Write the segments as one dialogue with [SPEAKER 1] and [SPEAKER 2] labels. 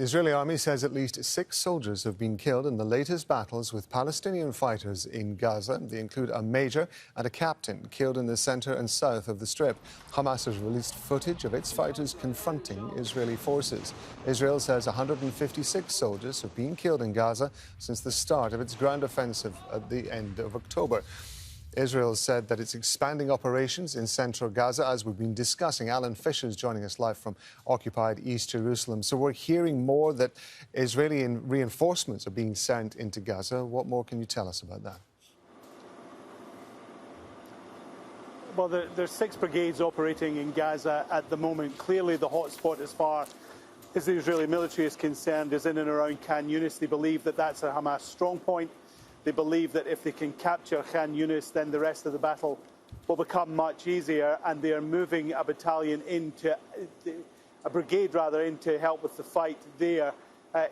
[SPEAKER 1] The Israeli army says at least 6 soldiers have been killed in the latest battles with Palestinian fighters in Gaza. They include a major and a captain killed in the center and south of the Strip. Hamas has released footage of its fighters confronting Israeli forces. Israel says 156 soldiers have been killed in Gaza since the start of its ground offensive at the end of October. Israel said that it's expanding operations in central Gaza, as we've been discussing. Alan Fisher is joining us live from occupied East Jerusalem. So we're hearing more that Israeli reinforcements are being sent into Gaza. What more can you tell us about that?
[SPEAKER 2] Well, there's 6 brigades operating in Gaza at the moment. Clearly, the hotspot as far as the Israeli military is concerned is in and around Khan Yunis. They believe that that's a Hamas strong point. They believe that if they can capture Khan Yunis, then the rest of the battle will become much easier, and they are moving a battalion into, a brigade rather, in to help with the fight there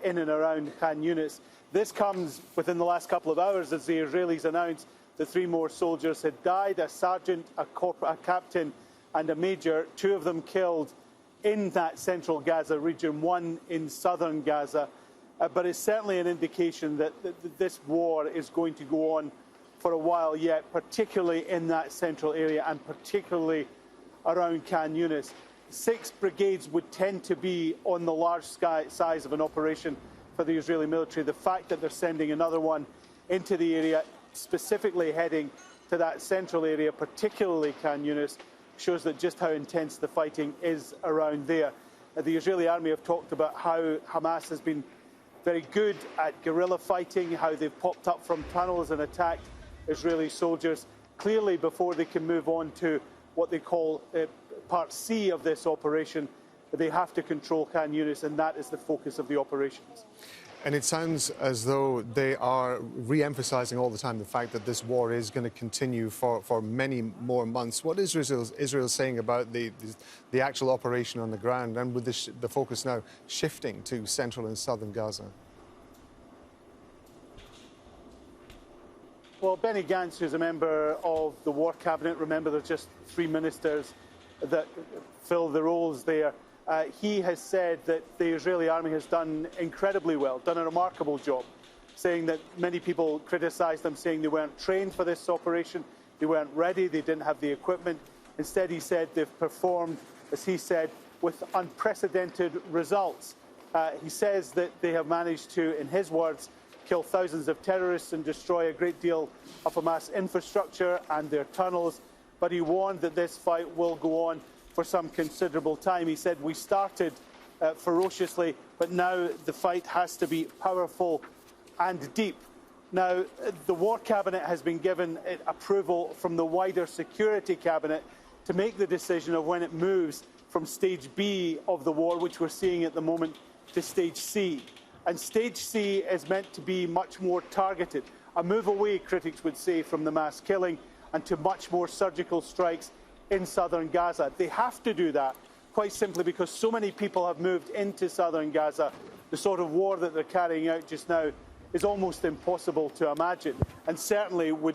[SPEAKER 2] in and around Khan Yunis. This comes within the last couple of hours as the Israelis announced that 3 more soldiers had died, a sergeant, a captain and a major, 2 of them killed in that central Gaza region, 1 in southern Gaza. But it's certainly an indication that this war is going to go on for a while yet, particularly in that central area and particularly around Khan Yunis. 6 brigades would tend to be on the large size of an operation for the Israeli military. The fact that they're sending another one into the area, specifically heading to that central area, particularly Khan Yunis, shows that just how intense the fighting is around there. The Israeli army have talked about how Hamas has been very good at guerrilla fighting, how they've popped up from tunnels and attacked Israeli soldiers. Clearly, before they can move on to what they call Part C of this operation, they have to control Khan Yunis, and that is the focus of the operations.
[SPEAKER 1] And it sounds as though they are re-emphasizing all the time the fact that this war is going to continue for many more months. What is Israel saying about the actual operation on the ground, and with the focus now shifting to central and southern Gaza?
[SPEAKER 2] Well, Benny Gantz, who's a member of the War Cabinet, remember there's just 3 ministers that fill the roles there. He has said that the Israeli army has done incredibly well, done a remarkable job, saying that many people criticised them, saying they weren't trained for this operation, they weren't ready, they didn't have the equipment. Instead, he said they've performed, as he said, with unprecedented results. He says that they have managed to, in his words, kill thousands of terrorists and destroy a great deal of Hamas infrastructure and their tunnels, but he warned that this fight will go on for some considerable time. He said, we started ferociously, but now the fight has to be powerful and deep. Now, the War Cabinet has been given approval from the wider Security Cabinet to make the decision of when it moves from Stage B of the war, which we're seeing at the moment, to Stage C. And Stage C is meant to be much more targeted, a move away, critics would say, from the mass killing and to much more surgical strikes in southern Gaza. They have to do that, quite simply because so many people have moved into southern Gaza. The sort of war that they're carrying out just now is almost impossible to imagine, and certainly would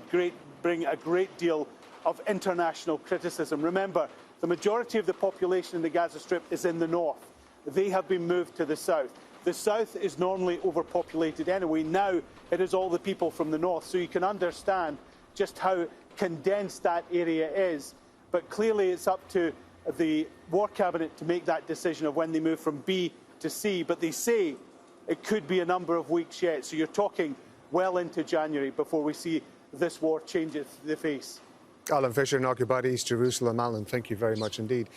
[SPEAKER 2] bring a great deal of international criticism. Remember, the majority of the population in the Gaza Strip is in the north. They have been moved to the south. The south is normally overpopulated anyway. Now it is all the people from the north, so you can understand just how condensed that area is. But clearly it's up to the War Cabinet to make that decision of when they move from B to C. But they say it could be a number of weeks yet. So you're talking well into January before we see this war change the face.
[SPEAKER 1] Alan Fisher in occupied East Jerusalem. Alan, thank you very much indeed.